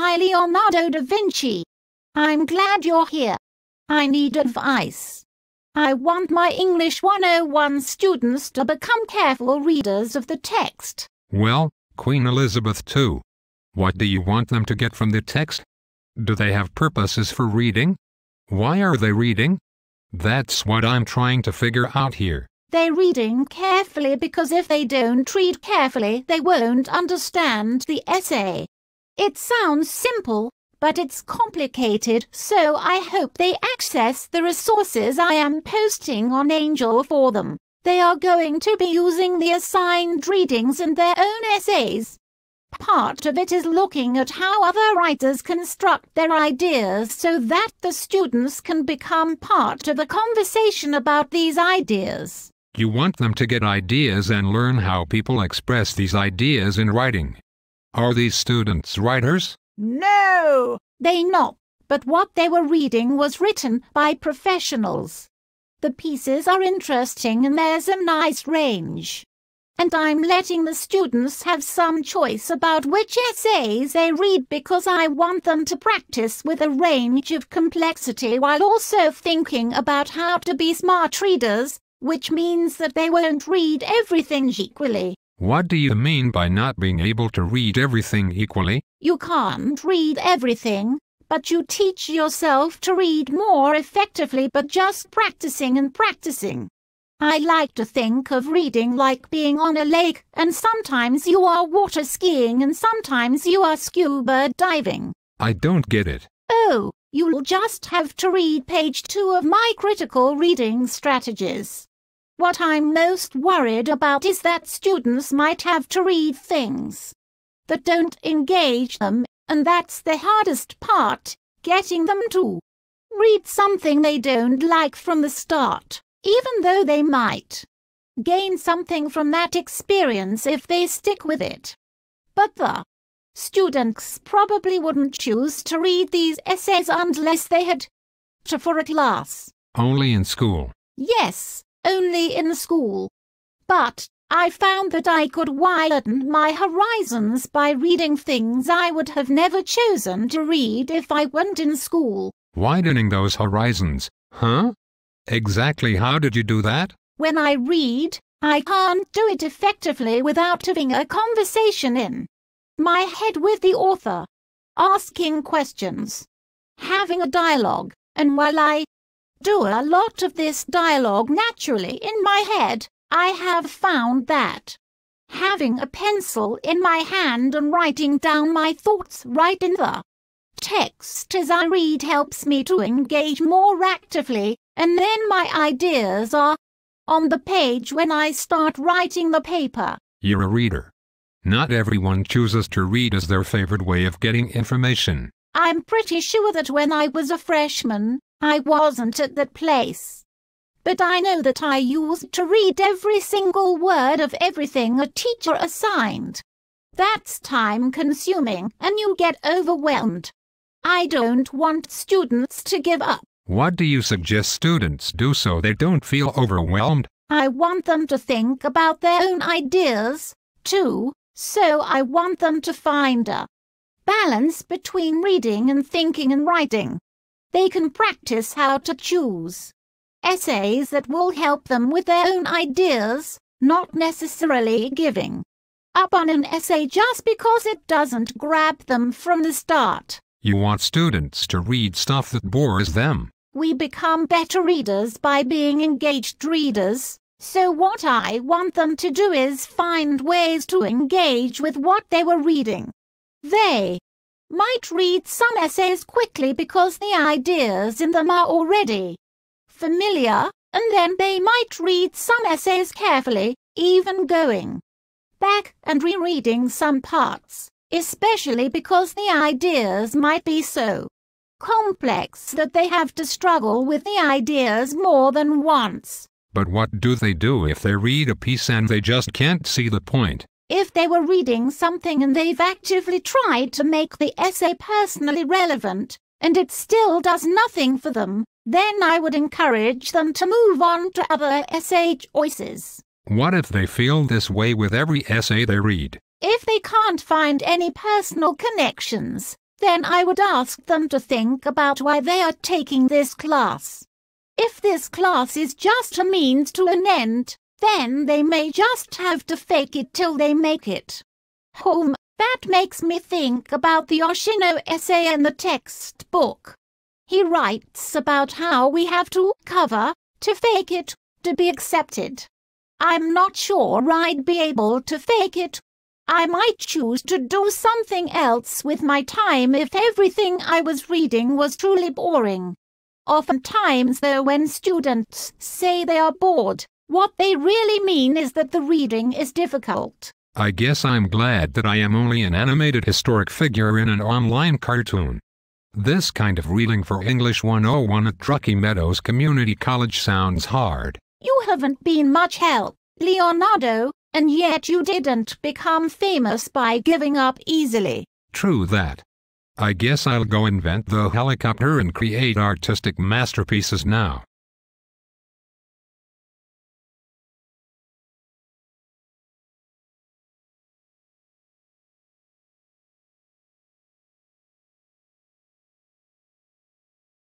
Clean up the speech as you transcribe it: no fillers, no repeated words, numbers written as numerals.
Hi Leonardo da Vinci. I'm glad you're here. I need advice. I want my English 101 students to become careful readers of the text. Well, Queen Elizabeth too. What do you want them to get from the text? Do they have purposes for reading? Why are they reading? That's what I'm trying to figure out here. They're reading carefully because if they don't read carefully, they won't understand the essay. It sounds simple, but it's complicated, so I hope they access the resources I am posting on Angel for them. They are going to be using the assigned readings in their own essays. Part of it is looking at how other writers construct their ideas so that the students can become part of the conversation about these ideas. You want them to get ideas and learn how people express these ideas in writing. Are these students writers? No, they're not, but what they were reading was written by professionals. The pieces are interesting and there's a nice range. And I'm letting the students have some choice about which essays they read because I want them to practice with a range of complexity while also thinking about how to be smart readers, which means that they won't read everything equally. What do you mean by not being able to read everything equally? You can't read everything, but you teach yourself to read more effectively by just practicing and practicing. I like to think of reading like being on a lake, and sometimes you are water skiing and sometimes you are scuba diving. I don't get it. Oh, you'll just have to read page 2 of my critical reading strategies. What I'm most worried about is that students might have to read things that don't engage them, and that's the hardest part, getting them to read something they don't like from the start, even though they might gain something from that experience if they stick with it. But the students probably wouldn't choose to read these essays unless they had to for a class. Only in school. Yes. Only in school. But I found that I could widen my horizons by reading things I would have never chosen to read if I weren't in school. Widening those horizons, huh? Exactly how did you do that? When I read, I can't do it effectively without having a conversation in my head with the author, asking questions, having a dialogue, and while I do a lot of this dialogue naturally in my head, I have found that having a pencil in my hand and writing down my thoughts right in the text as I read helps me to engage more actively, and then my ideas are on the page when I start writing the paper. You're a reader. Not everyone chooses to read as their favorite way of getting information. I'm pretty sure that when I was a freshman, I wasn't at that place. But I know that I used to read every single word of everything a teacher assigned. That's time-consuming, and you get overwhelmed. I don't want students to give up. What do you suggest students do so they don't feel overwhelmed? I want them to think about their own ideas, too, so I want them to find a balance between reading and thinking and writing. They can practice how to choose essays that will help them with their own ideas, not necessarily giving up on an essay just because it doesn't grab them from the start. You want students to read stuff that bores them. We become better readers by being engaged readers, so what I want them to do is find ways to engage with what they were reading. They might read some essays quickly because the ideas in them are already familiar, and then they might read some essays carefully, even going back and rereading some parts, especially because the ideas might be so complex that they have to struggle with the ideas more than once. But what do they do if they read a piece and they just can't see the point? If they were reading something and they've actively tried to make the essay personally relevant, and it still does nothing for them, then I would encourage them to move on to other essay choices. What if they feel this way with every essay they read? If they can't find any personal connections, Then I would ask them to think about why they are taking this class. If this class is just a means to an end, then they may just have to fake it till they make it. That makes me think about the Yoshino essay in the textbook. He writes about how we have to cover, to fake it, to be accepted. I'm not sure I'd be able to fake it. I might choose to do something else with my time if everything I was reading was truly boring. Oftentimes, though, when students say they are bored, what they really mean is that the reading is difficult. I guess I'm glad that I am only an animated historic figure in an online cartoon. This kind of reading for English 101 at Truckee Meadows Community College sounds hard. You haven't been much help, Leonardo, and yet you didn't become famous by giving up easily. True that. I guess I'll go invent the helicopter and create artistic masterpieces now.